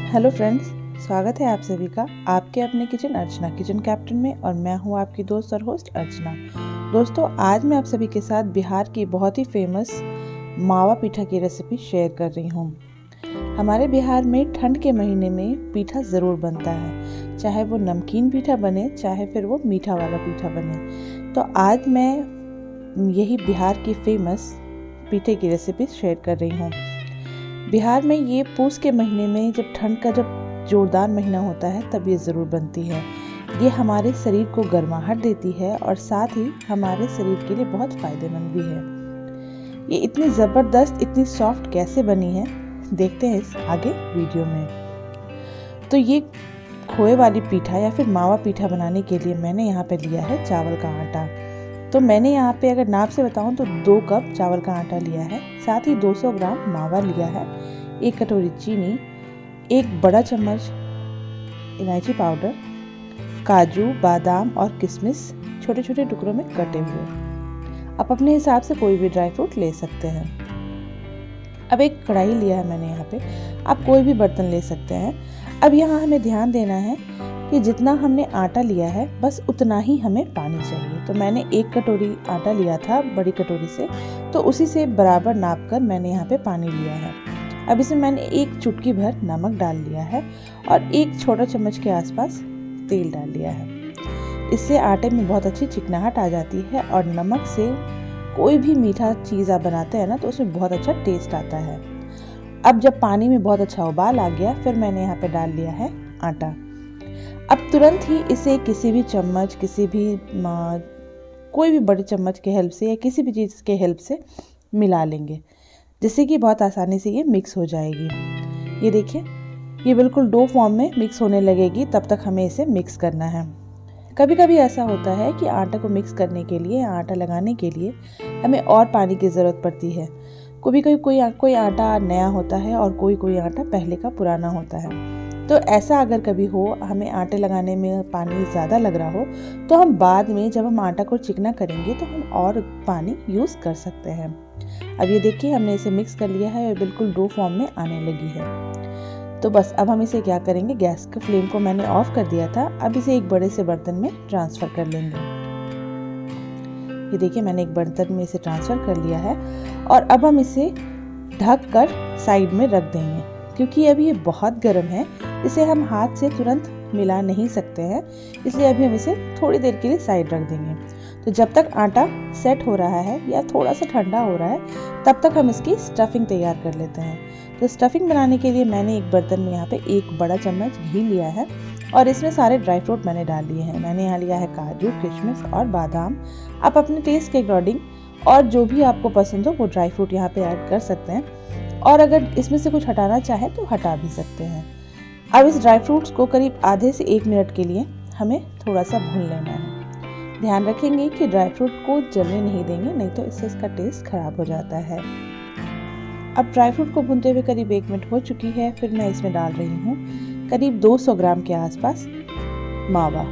Hello friends, स्वागत है आप सभी का आपके अपने किचन अर्चना किचन कैप्टन में। और मैं हूं आपकी दोस्त और होस्ट अर्चना। दोस्तों, आज मैं आप सभी के साथ बिहार की बहुत ही फेमस मावा पीठा की रेसिपी शेयर कर रही हूं। हमारे बिहार में ठंड के महीने में पीठा ज़रूर बनता है, चाहे वो नमकीन पीठा बने चाहे फिर वो मीठा वाला पीठा बने। तो आज मैं यही बिहार की फेमस पीठे की रेसिपी शेयर कर रही हूँ। बिहार में ये पूस के महीने में जब ठंड का जब जोरदार महीना होता है तब ये ज़रूर बनती है। ये हमारे शरीर को गर्माहट देती है और साथ ही हमारे शरीर के लिए बहुत फ़ायदेमंद भी है। ये इतनी ज़बरदस्त, इतनी सॉफ्ट कैसे बनी है, देखते हैं इस आगे वीडियो में। तो ये खोए वाली पीठा या फिर मावा पीठा बनाने के लिए मैंने यहाँ पे लिया है चावल का आटा। तो मैंने यहाँ पे अगर नाप से बताऊँ तो 2 कप चावल का आटा लिया है, साथ ही 200 ग्राम मावा लिया है, 1 कटोरी चीनी, 1 बड़ा चम्मच इलायची पाउडर, काजू, बादाम और किशमिश छोटे छोटे टुकड़ों में कटे हुए। आप अपने हिसाब से कोई भी ड्राई फ्रूट ले सकते हैं। अब एक कढ़ाई लिया है मैंने यहाँ पे, आप कोई भी बर्तन ले सकते हैं। अब यहाँ हमें ध्यान देना है कि जितना हमने आटा लिया है बस उतना ही हमें पानी चाहिए। तो मैंने 1 कटोरी आटा लिया था बड़ी कटोरी से, तो उसी से बराबर नाप कर मैंने यहाँ पे पानी लिया है। अब इसमें मैंने 1 चुटकी भर नमक डाल लिया है और 1 छोटा चम्मच के आसपास तेल डाल लिया है। इससे आटे में बहुत अच्छी चिकनाहट आ जाती है और नमक से कोई भी मीठा चीज़ आप बनाते हैं ना तो उसमें बहुत अच्छा टेस्ट आता है। अब जब पानी में बहुत अच्छा उबाल आ गया, फिर मैंने यहाँ पे डाल लिया है आटा। अब तुरंत ही इसे किसी भी चम्मच, कोई भी बड़े चम्मच के हेल्प से या किसी भी चीज़ के हेल्प से मिला लेंगे, जिससे कि बहुत आसानी से ये मिक्स हो जाएगी। ये देखिए, ये बिल्कुल डो फॉर्म में मिक्स होने लगेगी, तब तक हमें इसे मिक्स करना है। कभी कभी ऐसा होता है कि आटा को मिक्स करने के लिए, आटा लगाने के लिए हमें और पानी की ज़रूरत पड़ती है। कभी कोई आटा नया होता है और कोई आटा पहले का पुराना होता है। तो ऐसा अगर कभी हो, हमें आटे लगाने में पानी ज़्यादा लग रहा हो, तो हम बाद में जब हम आटा को चिकना करेंगे तो हम और पानी यूज़ कर सकते हैं। अब ये देखिए, हमने इसे मिक्स कर लिया है और बिल्कुल डो फॉर्म में आने लगी है। तो बस अब हम इसे क्या करेंगे, गैस के फ्लेम को मैंने ऑफ कर दिया था। अब इसे एक बड़े से बर्तन में ट्रांसफ़र कर लेंगे। ये देखिए, मैंने एक बर्तन में इसे ट्रांसफ़र कर लिया है और अब हम इसे ढक कर साइड में रख देंगे, क्योंकि अभी ये बहुत गर्म है। इसे हम हाथ से तुरंत मिला नहीं सकते हैं, इसलिए अभी हम इसे थोड़ी देर के लिए साइड रख देंगे। तो जब तक आटा सेट हो रहा है या थोड़ा सा ठंडा हो रहा है, तब तक हम इसकी स्टफिंग तैयार कर लेते हैं। तो स्टफिंग बनाने के लिए मैंने एक बर्तन में यहाँ पे 1 बड़ा चम्मच घी लिया है और इसमें सारे ड्राई फ्रूट मैंने डाल लिए हैं। मैंने यहाँ लिया है काजू, किशमिश और बादाम। आप अपने टेस्ट के अकॉर्डिंग और जो भी आपको पसंद हो वो ड्राई फ्रूट यहाँ पे ऐड कर सकते हैं, और अगर इसमें से कुछ हटाना चाहे तो हटा भी सकते हैं। अब इस ड्राई फ्रूट्स को करीब आधे से 1 मिनट के लिए हमें थोड़ा सा भून लेना है। ध्यान रखेंगे कि ड्राई फ्रूट को जलने नहीं देंगे, नहीं तो इससे इसका टेस्ट खराब हो जाता है। अब ड्राई फ्रूट को भूनते हुए करीब 1 मिनट हो चुकी है। फिर मैं इसमें डाल रही हूँ करीब 200 ग्राम के आसपास मावा।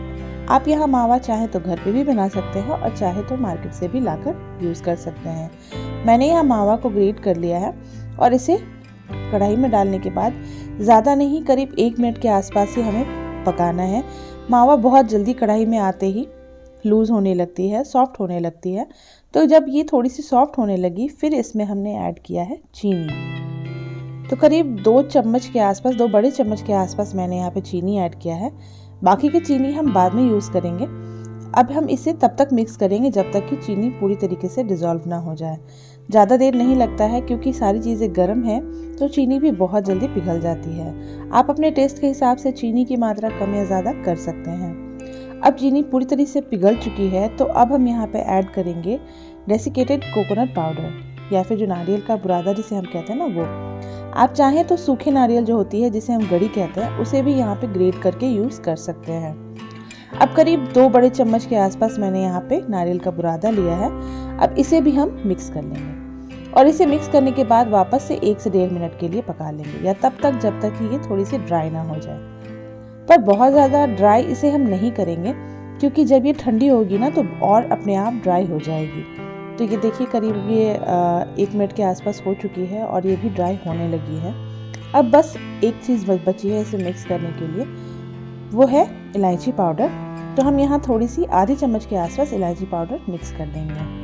आप यहाँ मावा चाहे तो घर पे भी बना सकते हैं और चाहे तो मार्केट से भी लाकर यूज़ कर सकते हैं। मैंने यहाँ मावा को ग्रेट कर लिया है और इसे कढ़ाई में डालने के बाद ज़्यादा नहीं, करीब 1 मिनट के आसपास ही हमें पकाना है। मावा बहुत जल्दी कढ़ाई में आते ही लूज़ होने लगती है, सॉफ्ट होने लगती है। तो जब ये थोड़ी सी सॉफ्ट होने लगी, फिर इसमें हमने ऐड किया है चीनी। तो करीब 2 चम्मच के आसपास, 2 बड़े चम्मच के आसपास मैंने यहाँ पे चीनी ऐड किया है। बाकी की चीनी हम बाद में यूज़ करेंगे। अब हम इसे तब तक मिक्स करेंगे जब तक कि चीनी पूरी तरीके से डिज़ोल्व ना हो जाए। ज़्यादा देर नहीं लगता है, क्योंकि सारी चीज़ें गर्म हैं तो चीनी भी बहुत जल्दी पिघल जाती है। आप अपने टेस्ट के हिसाब से चीनी की मात्रा कम या ज़्यादा कर सकते हैं। अब चीनी पूरी तरीके से पिघल चुकी है, तो अब हम यहाँ पे ऐड करेंगे डेसिकेटेड कोकोनट पाउडर, या फिर जो नारियल का बुरादा जिसे हम कहते हैं ना, वो। आप चाहें तो सूखे नारियल जो होती है, जिसे हम गड़ी कहते हैं, उसे भी यहाँ पे ग्रेट करके यूज़ कर सकते हैं। अब करीब 2 बड़े चम्मच के आसपास मैंने यहाँ पे नारियल का बुरादा लिया है। अब इसे भी हम मिक्स कर लेंगे और इसे मिक्स करने के बाद वापस से 1 से 1.5 मिनट के लिए पका लेंगे, या तब तक जब तक कि ये थोड़ी सी ड्राई ना हो जाए। पर बहुत ज़्यादा ड्राई इसे हम नहीं करेंगे, क्योंकि जब ये ठंडी होगी ना तो और अपने आप ड्राई हो जाएगी। तो ये देखिए, करीब ये 1 मिनट के आसपास हो चुकी है और ये भी ड्राई होने लगी है। अब बस एक चीज़ बची है इसे मिक्स करने के लिए, वो है इलायची पाउडर। तो हम यहाँ थोड़ी सी आधी चम्मच के आसपास इलायची पाउडर मिक्स कर देंगे।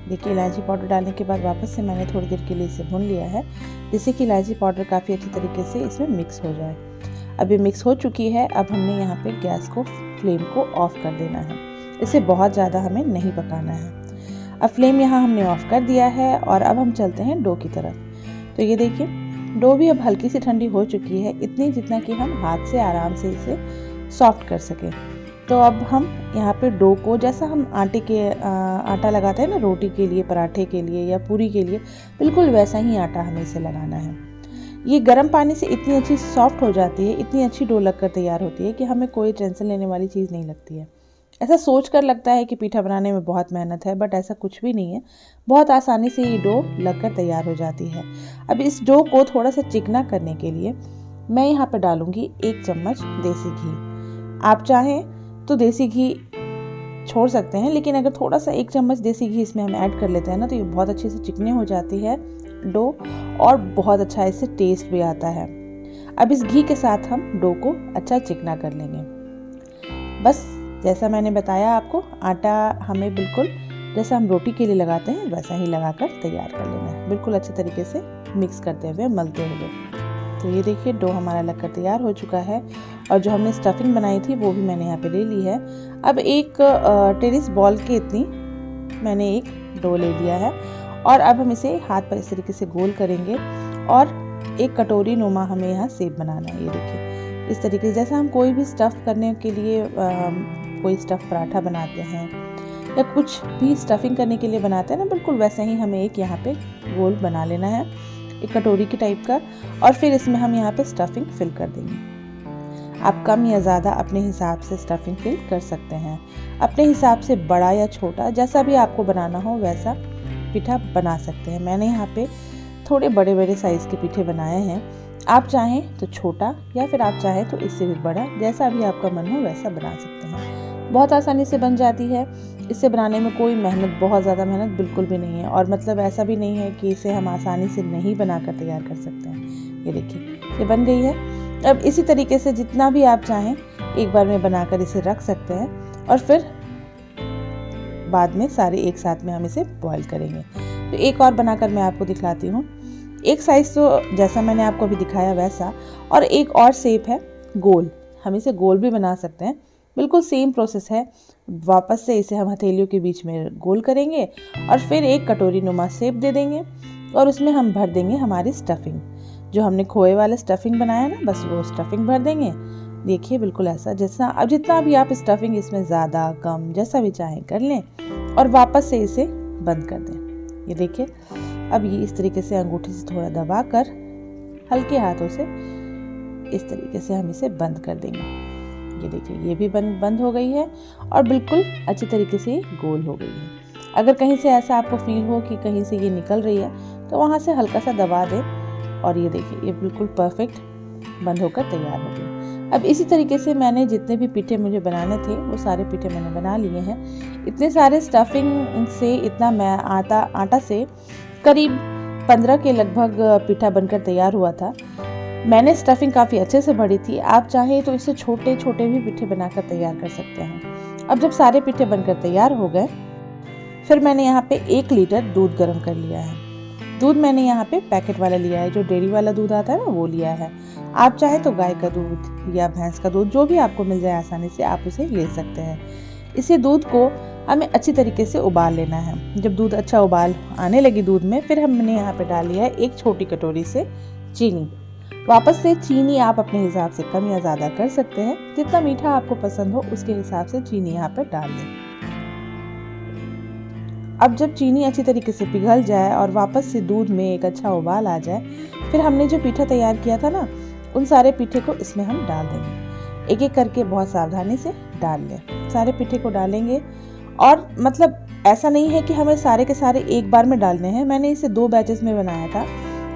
देखिए इलायची पाउडर डालने के बाद वापस से मैंने थोड़ी देर के लिए इसे भून लिया है, जिससे कि इलायची पाउडर काफ़ी अच्छी तरीके से इसमें मिक्स हो जाए। अब ये मिक्स हो चुकी है। अब हमने यहाँ पे गैस को फ्लेम को ऑफ कर देना है, इसे बहुत ज़्यादा हमें नहीं पकाना है। अब फ्लेम यहाँ हमने ऑफ कर दिया है और अब हम चलते हैं डो की तरफ। तो ये देखिए डो भी अब हल्की सी ठंडी हो चुकी है, इतनी जितना कि हम हाथ से आराम से इसे सॉफ्ट कर सकें। तो अब हम यहाँ पे डो को, जैसा हम आटा लगाते हैं ना रोटी के लिए, पराठे के लिए या पूरी के लिए, बिल्कुल वैसा ही आटा हमें इसे लगाना है। ये गर्म पानी से इतनी अच्छी सॉफ्ट हो जाती है, इतनी अच्छी डो लगकर तैयार होती है कि हमें कोई टेंशन लेने वाली चीज़ नहीं लगती है। ऐसा सोचकर लगता है कि पीठा बनाने में बहुत मेहनत है, बट ऐसा कुछ भी नहीं है। बहुत आसानी से ये डो लगकर तैयार हो जाती है। अब इस डो को थोड़ा सा चिकना करने के लिए मैं यहाँ पे डालूँगी 1 चम्मच देसी घी। आप चाहें तो देसी घी छोड़ सकते हैं, लेकिन अगर थोड़ा सा 1 चम्मच देसी घी इसमें हम ऐड कर लेते हैं ना, तो ये बहुत अच्छे से चिकनी हो जाती है डो और बहुत अच्छा इससे टेस्ट भी आता है। अब इस घी के साथ हम डो को अच्छा चिकना कर लेंगे। बस जैसा मैंने बताया आपको, आटा हमें बिल्कुल जैसा हम रोटी के लिए लगाते हैं वैसा ही लगाकर तैयार कर लेना है, बिल्कुल अच्छे तरीके से मिक्स करते हुए, मलते हुए। तो ये देखिए डो हमारा लगकर तैयार हो चुका है और जो हमने स्टफिंग बनाई थी वो भी मैंने यहाँ पे ले ली है। अब एक टेनिस बॉल के इतनी मैंने एक डो ले लिया है और अब हम इसे हाथ पर इस तरीके से गोल करेंगे और एक कटोरी नुमा हमें यहाँ शेप बनाना है। ये देखिए इस तरीके से, जैसा हम कोई भी स्टफ़ करने के लिए कोई स्टफ़ पराठा बनाते हैं या कुछ भी स्टफिंग करने के लिए बनाते हैं ना, बिल्कुल वैसे ही हमें एक यहाँ पे गोल बना लेना है, एक कटोरी के टाइप का। और फिर इसमें हम यहाँ पे स्टफिंग फिल कर देंगे। आप कम या ज़्यादा अपने हिसाब से स्टफिंग फिल कर सकते हैं, अपने हिसाब से बड़ा या छोटा जैसा भी आपको बनाना हो वैसा पीठा बना सकते हैं। मैंने यहाँ पे थोड़े बड़े बड़े साइज़ के पीठे बनाए हैं, आप चाहें तो छोटा या फिर आप चाहें तो इससे भी बड़ा, जैसा भी आपका मन हो वैसा बना सकते हैं। बहुत आसानी से बन जाती है, इसे बनाने में कोई मेहनत, बहुत ज़्यादा मेहनत बिल्कुल भी नहीं है। और मतलब ऐसा भी नहीं है कि इसे हम आसानी से नहीं बनाकर तैयार कर सकते हैं। ये देखिए ये बन गई है। अब इसी तरीके से जितना भी आप चाहें एक बार में बनाकर इसे रख सकते हैं और फिर बाद में सारे एक साथ में हम इसे बॉईल करेंगे। तो एक और बनाकर मैं आपको दिखलाती हूँ। एक साइज़ तो जैसा मैंने आपको अभी दिखाया वैसा, और एक और शेप है गोल, हम इसे गोल भी बना सकते हैं, बिल्कुल सेम प्रोसेस है। वापस से इसे हम हथेलियों के बीच में गोल करेंगे और फिर एक कटोरी नुमा शेप दे देंगे और उसमें हम भर देंगे हमारी स्टफिंग, जो हमने खोए वाला स्टफिंग बनाया ना, बस वो स्टफिंग भर देंगे। देखिए बिल्कुल ऐसा, जैसा अब जितना भी आप स्टफिंग इसमें ज़्यादा कम जैसा भी चाहें कर लें और वापस से इसे बंद कर दें। ये देखिए अब ये इस तरीके से अंगूठी से थोड़ा दबा कर हल्के हाथों से इस तरीके से हम इसे बंद कर देंगे। ये देखिए ये भी बंद हो गई है और बिल्कुल अच्छी तरीके से गोल हो गई है। अगर कहीं से ऐसा आपको फील हो कि कहीं से ये निकल रही है तो वहाँ से हल्का सा दबा दें और ये देखिए ये बिल्कुल परफेक्ट बंद होकर तैयार हो गई। अब इसी तरीके से मैंने जितने भी पीठे मुझे बनाने थे वो सारे पीठे मैंने बना लिए हैं। इतने सारे स्टफिंग से, इतना मैं आटा से करीब 15 के लगभग पीठा बनकर तैयार हुआ था। मैंने स्टफिंग काफ़ी अच्छे से भरी थी, आप चाहें तो इससे छोटे छोटे भी पीठे बनाकर तैयार कर सकते हैं। अब जब सारे पीठे बनकर तैयार हो गए, फिर मैंने यहाँ पे 1 लीटर दूध गर्म कर लिया है। दूध मैंने यहाँ पे पैकेट वाला लिया है, जो डेयरी वाला दूध आता है ना वो लिया है। आप चाहें तो गाय का दूध या भैंस का दूध, जो भी आपको मिल जाए आसानी से आप उसे ले सकते हैं। इसे दूध को हमें अच्छी तरीके से उबाल लेना है। जब दूध अच्छा उबाल आने लगी दूध में, फिर हमने यहाँ पे डाल लिया है 1 छोटी कटोरी से चीनी। वापस से चीनी आप अपने हिसाब से कम या ज़्यादा कर सकते हैं, जितना मीठा आपको पसंद हो उसके हिसाब से चीनी यहाँ पर डाल दें। अब जब चीनी अच्छी तरीके से पिघल जाए और वापस से दूध में एक अच्छा उबाल आ जाए, फिर हमने जो पीठा तैयार किया था ना, उन सारे पीठे को इसमें हम डाल देंगे। एक एक करके बहुत सावधानी से डाल लें। सारे पीठे को डालेंगे और मतलब ऐसा नहीं है कि हमें सारे के सारे एक बार में डालने हैं। मैंने इसे 2 बैचेस में बनाया था,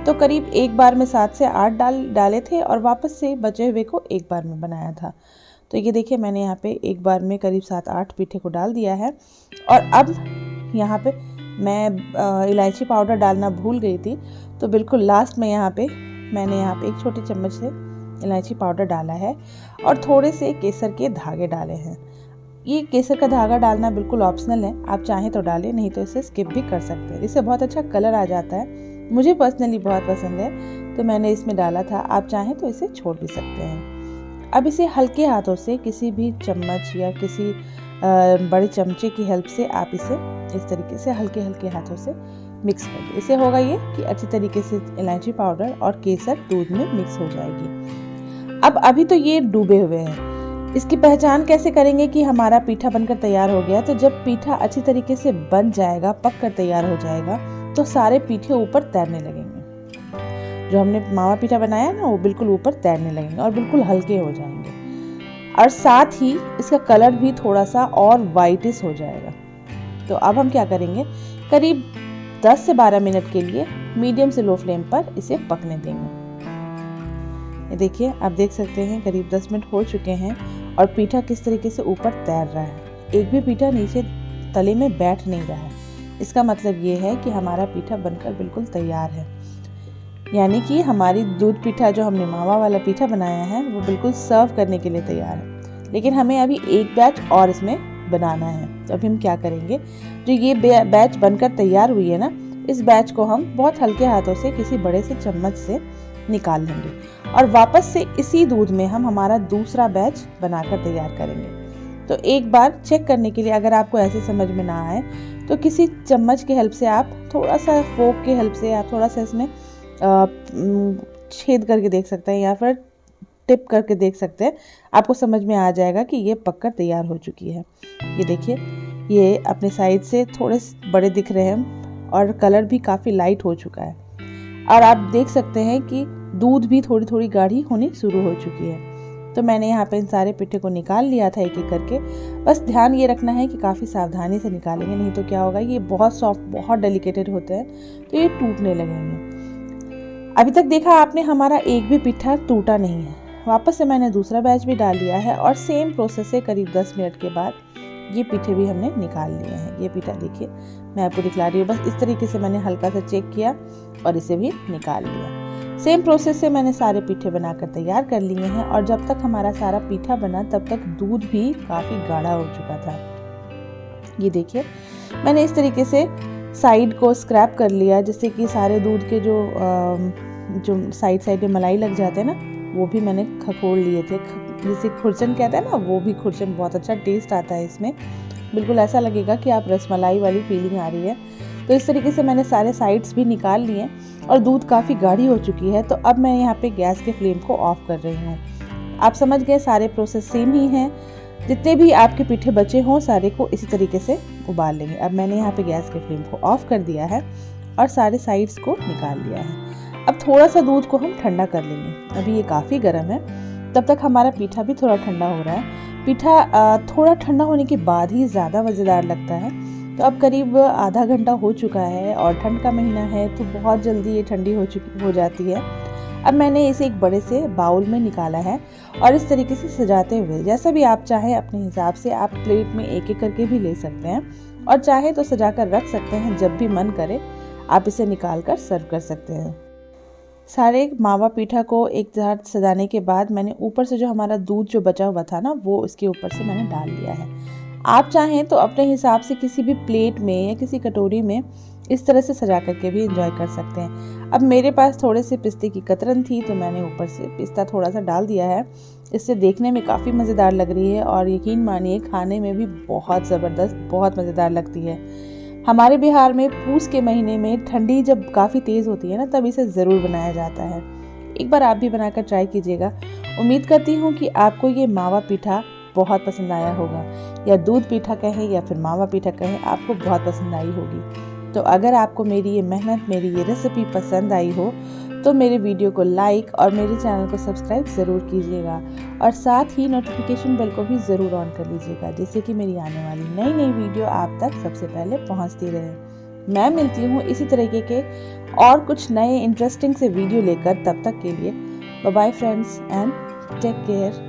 तो करीब एक बार में 7 से 8 डाले थे और वापस से बचे हुए को एक बार में बनाया था। तो ये देखिए मैंने यहाँ पे एक बार में करीब 7-8 पीठे को डाल दिया है। और अब यहाँ पे मैं इलायची पाउडर डालना भूल गई थी, तो बिल्कुल लास्ट में यहाँ पे मैंने यहाँ पे 1 छोटे चम्मच से इलायची पाउडर डाला है और थोड़े से केसर के धागे डाले हैं। ये केसर का धागा डालना बिल्कुल ऑप्शनल है, आप चाहें तो डालें, नहीं तो इसे स्किप भी कर सकते हैं। इससे बहुत अच्छा कलर आ जाता है, मुझे पर्सनली बहुत पसंद है तो मैंने इसमें डाला था। आप चाहें तो इसे छोड़ भी सकते हैं। अब इसे हल्के हाथों से किसी भी चम्मच या किसी बड़े चमचे की हेल्प से आप इसे इस तरीके से हल्के हल्के हाथों से मिक्स कर दें। इससे होगा ये कि अच्छी तरीके से इलायची पाउडर और केसर दूध में मिक्स हो जाएगी। अब अभी तो ये डूबे हुए हैं, इसकी पहचान कैसे करेंगे कि हमारा पीठा बनकर तैयार हो गया? तो जब पीठा अच्छी तरीके से बन जाएगा, पक कर तैयार हो जाएगा, तो सारे पीठे ऊपर तैरने लगेंगे। जो हमने मावा पीठा बनाया ना, वो बिल्कुल ऊपर तैरने लगेंगे और बिल्कुल हल्के हो जाएंगे। और साथ ही इसका कलर भी थोड़ा सा और वाइटिश हो जाएगा। तो अब हम क्या करेंगे, करीब 10 से 12 मिनट के लिए मीडियम से लो फ्लेम पर इसे पकने देंगे। ये देखिए, आप देख सकते हैं करीब 10 मिनट हो चुके हैं और पीठा किस तरीके से ऊपर तैर रहा है। एक भी पीठा नीचे तले में बैठ नहीं रहा है। इसका मतलब ये है कि हमारा पीठा बनकर बिल्कुल तैयार है, यानी कि हमारी दूध पीठा जो हमने मावा वाला पीठा बनाया है वो बिल्कुल सर्व करने के लिए तैयार है। लेकिन हमें अभी एक बैच और इसमें बनाना है। तो अभी हम क्या करेंगे, जो ये बैच बनकर तैयार हुई है ना, इस बैच को हम बहुत हल्के हाथों से किसी बड़े से चम्मच से निकाल लेंगे और वापस से इसी दूध में हम हमारा दूसरा बैच बनाकर तैयार करेंगे। तो एक बार चेक करने के लिए, अगर आपको ऐसे समझ में ना आए तो किसी चम्मच की हेल्प से आप थोड़ा सा, फोक की हेल्प से आप थोड़ा सा इसमें छेद करके देख सकते हैं या फिर टिप करके देख सकते हैं। आपको समझ में आ जाएगा कि ये पककर तैयार हो चुकी है। ये देखिए, ये अपने साइड से थोड़े बड़े दिख रहे हैं और कलर भी काफ़ी लाइट हो चुका है। और आप देख सकते हैं कि दूध भी थोड़ी थोड़ी गाढ़ी होनी शुरू हो चुकी है। तो मैंने यहाँ पे इन सारे पिट्ठे को निकाल लिया था एक एक करके। बस ध्यान ये रखना है कि काफ़ी सावधानी से निकालेंगे, नहीं तो क्या होगा, ये बहुत सॉफ्ट, बहुत डेलिकेटेड होते हैं तो ये टूटने लगेंगे। अभी तक देखा आपने, हमारा एक भी पिट्ठा टूटा नहीं है। वापस से मैंने दूसरा बैच भी डाल लिया है और सेम प्रोसेस से करीब 10 मिनट के बाद ये पीठे भी हमने निकाल लिए हैं। ये पीठा देखिए, मैं आपको दिखला रही हूँ। बस इस तरीके से मैंने हल्का सा चेक किया और इसे भी निकाल लिया। सेम प्रोसेस से मैंने सारे पीठे बनाकर तैयार कर लिए हैं और जब तक हमारा सारा पीठा बना तब तक दूध भी काफ़ी गाढ़ा हो चुका था। ये देखिए, मैंने इस तरीके से साइड को स्क्रैप कर लिया, जिससे कि सारे दूध के जो साइड में मलाई लग जाते हैं ना, वो भी मैंने खकोड़ लिए थे। जिसे खुरचन कहते हैं ना, वो भी खुरचन, बहुत अच्छा टेस्ट आता है इसमें। बिल्कुल ऐसा लगेगा कि आप रसमलाई वाली फीलिंग आ रही है। तो इस तरीके से मैंने सारे साइड्स भी निकाल लिए और दूध काफ़ी गाढ़ी हो चुकी है। तो अब मैं यहाँ पे गैस के फ्लेम को ऑफ कर रही हूँ। आप समझ गए, सारे प्रोसेस सेम ही हैं। जितने भी आपके पीठे बचे हों, सारे को इसी तरीके से उबाल लेंगे। अब मैंने यहाँ पे गैस के फ्लेम को ऑफ कर दिया है और सारे साइड्स को निकाल लिया है। अब थोड़ा सा दूध को हम ठंडा कर लेंगे। अभी ये काफ़ी गर्म है, तब तक हमारा पीठा भी थोड़ा ठंडा हो रहा है। पीठा थोड़ा ठंडा होने के बाद ही ज़्यादा मज़ेदार लगता है। तो अब करीब आधा घंटा हो चुका है और ठंड का महीना है तो बहुत जल्दी ये ठंडी हो जाती है। अब मैंने इसे एक बड़े से बाउल में निकाला है और इस तरीके से सजाते हुए, जैसा भी आप चाहें अपने हिसाब से आप प्लेट में एक एक करके भी ले सकते हैं और चाहे तो सजा कर रख सकते हैं। जब भी मन करे आप इसे निकाल कर सर्व कर सकते हैं। सारे मावा पीठा को एक साथ सजाने के बाद मैंने ऊपर से जो हमारा दूध जो बचा हुआ था ना, वो इसके ऊपर से मैंने डाल दिया है। आप चाहें तो अपने हिसाब से किसी भी प्लेट में या किसी कटोरी में इस तरह से सजा करके भी एंजॉय कर सकते हैं। अब मेरे पास थोड़े से पिस्ते की कतरन थी तो मैंने ऊपर से पिस्ता थोड़ा सा डाल दिया है। इससे देखने में काफ़ी मज़ेदार लग रही है और यकीन मानिए खाने में भी बहुत ज़बरदस्त, बहुत मज़ेदार लगती है। हमारे बिहार में पूस के महीने में ठंडी जब काफ़ी तेज़ होती है ना, तब इसे ज़रूर बनाया जाता है। एक बार आप भी बनाकर ट्राई कीजिएगा। उम्मीद करती हूँ कि आपको ये मावा पीठा बहुत पसंद आया होगा, या दूध पीठा कहें या फिर मावा पीठा कहें, आपको बहुत पसंद आई होगी। तो अगर आपको मेरी ये मेहनत, मेरी ये रेसिपी पसंद आई हो तो मेरे वीडियो को लाइक और मेरे चैनल को सब्सक्राइब ज़रूर कीजिएगा और साथ ही नोटिफिकेशन बेल को भी ज़रूर ऑन कर लीजिएगा, जिससे कि मेरी आने वाली नई नई वीडियो आप तक सबसे पहले पहुंचती रहे। मैं मिलती हूँ इसी तरीके के और कुछ नए इंटरेस्टिंग से वीडियो लेकर। तब तक के लिए bye bye friends and take care.